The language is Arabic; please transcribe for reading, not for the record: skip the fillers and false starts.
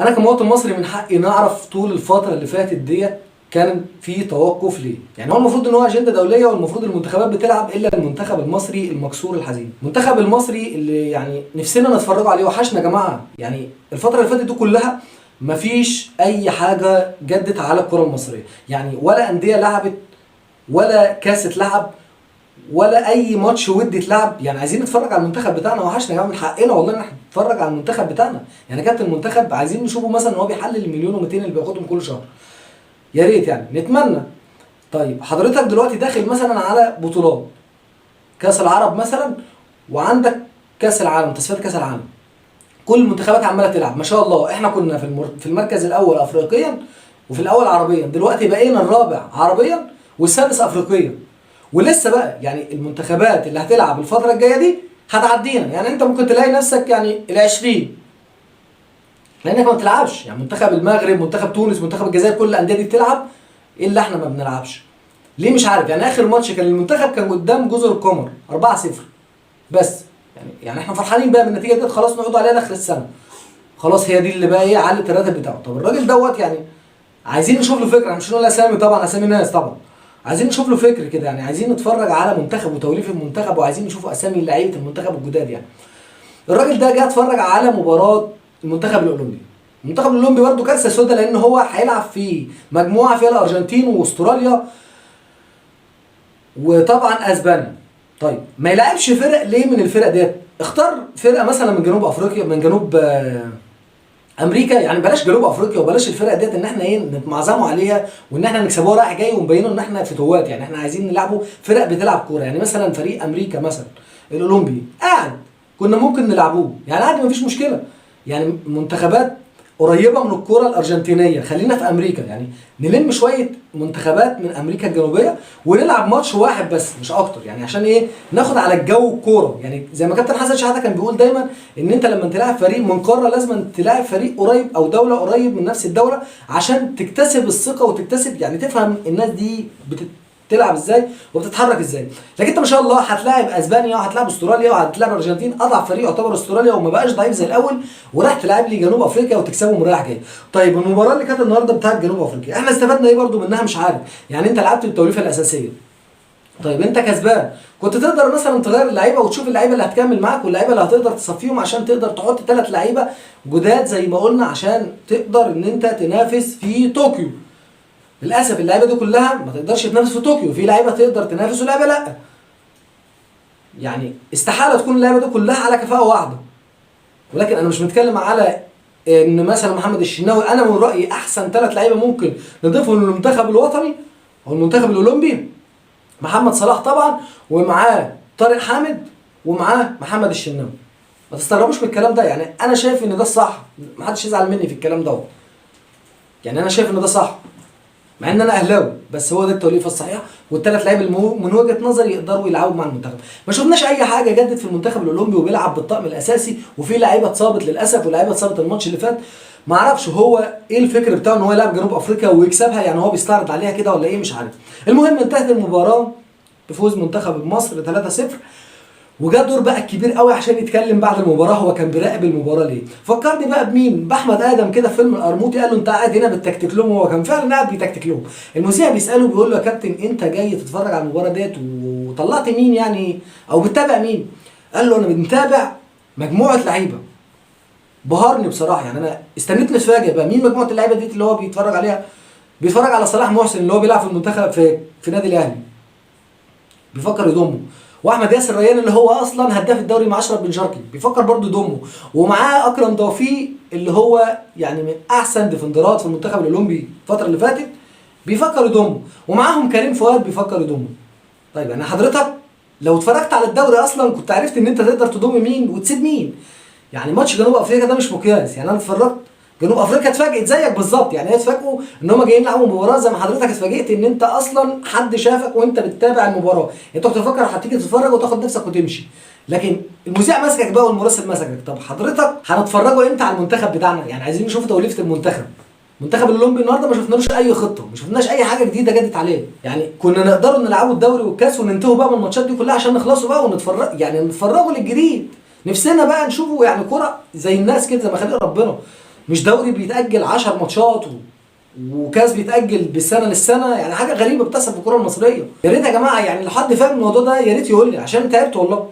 انا كمواطن مصري من حقي نعرف طول الفتره اللي فاتت ديت كان في توقف ليه؟ يعني هو المفروض ان هو اجنده دوليه والمفروض المنتخبات بتلعب الا المنتخب المصري المكسور الحزين. المنتخب المصري اللي يعني نفسنا نتفرجوا عليه وحشنا يا جماعه، يعني الفتره اللي فاتت دي كلها مفيش اي حاجه جدت على الكره المصريه، يعني ولا انديه لعبت ولا كاس اتلعب ولا اي ماتش ودي اتلعب. يعني عايزين نتفرج على المنتخب بتاعنا، وحشنا يا جماعه، من حقنا والله ان احنا نتفرج على المنتخب بتاعنا. يعني كابتن المنتخب عايزين نشوفه مثلا ان هو بيحلل المليون و200 اللي بياخدهم كل شهر، يا ريت يعني نتمنى. طيب حضرتك دلوقتي داخل مثلا على بطولات كاس العرب مثلا، وعندك كاس العالم، تصفيات كاس العالم، كل المنتخبات عماله تلعب ما شاء الله. احنا كنا في المركز الاول افريقيا وفي الاول عربيا، دلوقتي بقينا الرابع عربيا والسادس افريقيا. ولسه بقى يعني المنتخبات اللي هتلعب الفتره الجايه دي هتعدينا، يعني انت ممكن تلاقي نفسك يعني ال20 لانك ما بتلعبش. يعني منتخب المغرب، منتخب تونس، منتخب الجزائر، كل الانديه دي بتلعب الا احنا ما بنلعبش. ليه مش عارف؟ يعني اخر ماتش كان المنتخب كان قدام جزر القمر 4-0 بس. يعني احنا فرحانين بقى بالنتيجه دي، خلاص نقعد عليها لاخر السنه، خلاص هي دي اللي بقى ايه علت الراتب بتاعه. طب الراجل دوت يعني عايزين نشوف له فكره، مش هنقول اسامي طبعا، اسامي ناس طبعا، عايزين نشوف له فكر كده. يعني عايزين نتفرج على منتخب وتوليف المنتخب، وعايزين نشوف اسامي لعيبه المنتخب الجداد. يعني الراجل ده جه اتفرج على مباراه المنتخب الاولمبي. المنتخب الاولمبي برده كارثه سودا، لان هو هيلعب في مجموعه فيها الارجنتين واستراليا وطبعا اسبانيا. طيب ما يلعبش فرق ليه من الفرق ديت؟ اختار فرقه مثلا من جنوب افريقيا، من جنوب امريكا. يعني بلاش جنوب افريقيا وبلاش الفرق ديت ان احنا ايه نتمعظموا عليها وان احنا نكسبوها رايح جاي ونبينوا ان احنا فتوات. يعني احنا عايزين نلعبوا فرق بتلعب كوره. يعني مثلا فريق امريكا مثلا الاولمبي قاعد، كنا ممكن نلعبوه يعني عادي مفيش مشكله. يعني منتخبات قريبه من الكوره الارجنتينيه، خلينا في امريكا، يعني نلم شويه منتخبات من امريكا الجنوبيه ونلعب ماتش واحد بس مش اكتر. يعني عشان ايه؟ ناخد على الجو الكوره. يعني زي ما كابتن حسن شحاته كان بيقول دايما ان انت لما تلاعب فريق من قاره لازم تلاعب فريق قريب او دوله قريب من نفس الدوله عشان تكتسب الثقه وتكتسب يعني تفهم الناس دي بتلعب ازاي وبتتحرك ازاي. لكن انت ما شاء الله هتلاعب اسبانيا وهتلاعب استراليا وهتلاعب الارجنتين، اضعف فريق يعتبر استراليا وما بقاش ضعيف زي الاول، وراح تلعب لي جنوب افريقيا وتكسبهم رايح جاي. طيب المباراه اللي كانت النهارده بتاعت جنوب افريقيا احنا استفدنا ايه برده منها؟ مش عارف. يعني انت لعبت بالتوليفه الاساسيه، طيب انت كسبان، كنت تقدر مثلا تغير اللعيبه وتشوف اللعيبه اللي هتكمل معاك واللعيبه اللي هتقدر تصفيهم عشان تقدر تحط 3 لعيبه جداد زي ما قلنا عشان تقدر ان انت تنافس في طوكيو. للاسف اللعيبه دي كلها ما تقدرش تنافس في طوكيو، في لعيبه تقدر تنافس ولعيبه لا. يعني استحاله تكون اللعيبه دي كلها على كفاءه واحده. ولكن انا مش بتكلم على ان مثلا محمد الشناوي، انا من رايي احسن 3 لعيبه ممكن نضيفهم للمنتخب الوطني او المنتخب الاولمبي محمد صلاح طبعا، ومعاه طارق حامد، ومعاه محمد الشناوي. ما تستغربوش من الكلام ده، يعني انا شايف ان ده الصح، محدش يزعل مني في الكلام ده. يعني انا شايف ان ده صح مع ان انا اهلاوي، بس هو ده التوليفه الصحيحه، والثلاث لعيبه من وجهه نظري يقدروا يلعبوا مع المنتخب. ما شفناش اي حاجه جدت في المنتخب الاولمبي وبيلعب بالطقم الاساسي، وفي لعيبه اتصابت للاسف ولاعيبه اتصابت الماتش اللي فات. ما اعرفش هو ايه الفكر بتاعه ان هو يلعب جنوب افريقيا ويكسبها، يعني هو بيستعرض عليها كده ولا ايه؟ مش عارف. المهم انتهت المباراه بفوز منتخب مصر 3-0. وجا دور بقى الكبير قوي عشان يتكلم بعد المباراه. هو كان بيراقب المباراه ليه؟ فكرني بقى بمين؟ باحمد ادم كده في فيلم القرموطي، قال له انت قاعد هنا بتتكتك لهم، وهو كان فعلا قاعد بيتكتك لهم. المذيع بيساله بيقول له يا كابتن انت جاي تتفرج على المباراه ديت وطلعت مين يعني او بتتابع مين؟ قال له انا بنتابع مجموعه لعيبه. بهرني بصراحه، يعني انا استنيت نتفاجئ بقى مين مجموعه اللعيبه دي اللي هو بيتفرج عليها. بيتفرج على صلاح محسن اللي هو بيلعب في المنتخب في نادي الاهلي، بيفكر يضمه. واحمد ياسر ريان اللي هو اصلا هداف الدوري مع اشرف بن شرقي بيفكر برضه يضمه. ومعاه اكرم توفيق اللي هو يعني من احسن ديفندرات في المنتخب الاولمبي الفتره اللي فاتت، بيفكر يضمه. ومعاهم كريم فؤاد بيفكر يضمه. طيب يعني حضرتك لو اتفرجت على الدوري اصلا كنت عرفت ان انت تقدر تضم مين وتسيب مين. يعني ماتش جنوب افريقيا ده مش مقياس. يعني انا اتفرجت جنوب افريقيا اتفاجئت زيك بالظبط، يعني هي اتفاجئوا ان هم جايين يلعبوا مباراه زي ما حضرتك اتفاجئت ان انت اصلا حد شافك وانت بتتابع المباراه. انت كنت تفكر هتيجي تتفرج وتاخد نفسك وتمشي، لكن المذيع مسكك بقى والمراسل مسكك. طب حضرتك هنتفرجوا امتى على المنتخب بتاعنا؟ يعني عايزين نشوف توليفه المنتخب. المنتخب الاولمبي النهارده ما شفنالوش اي خطه، ما شفناش اي حاجه جديده جدت عليه. يعني كنا نقدروا نلعبوا الدوري والكاس وننتهوا بقى من الماتشات دي كلها عشان نخلصوا بقى ونتفرج، يعني نتفرجوا للجديد. نفسنا بقى نشوفوا يعني كرة زي الناس كده، زي ما خلق ربنا. مش دوري بيتاجل 10 ماتشات وكاس بيتاجل بالسنه للسنه. يعني حاجه غريبه بتحصل في الكوره المصريه. يا ريت يا جماعه يعني لو حد فاهم الموضوع ده يا ريت يقول لي، عشان تعبت والله.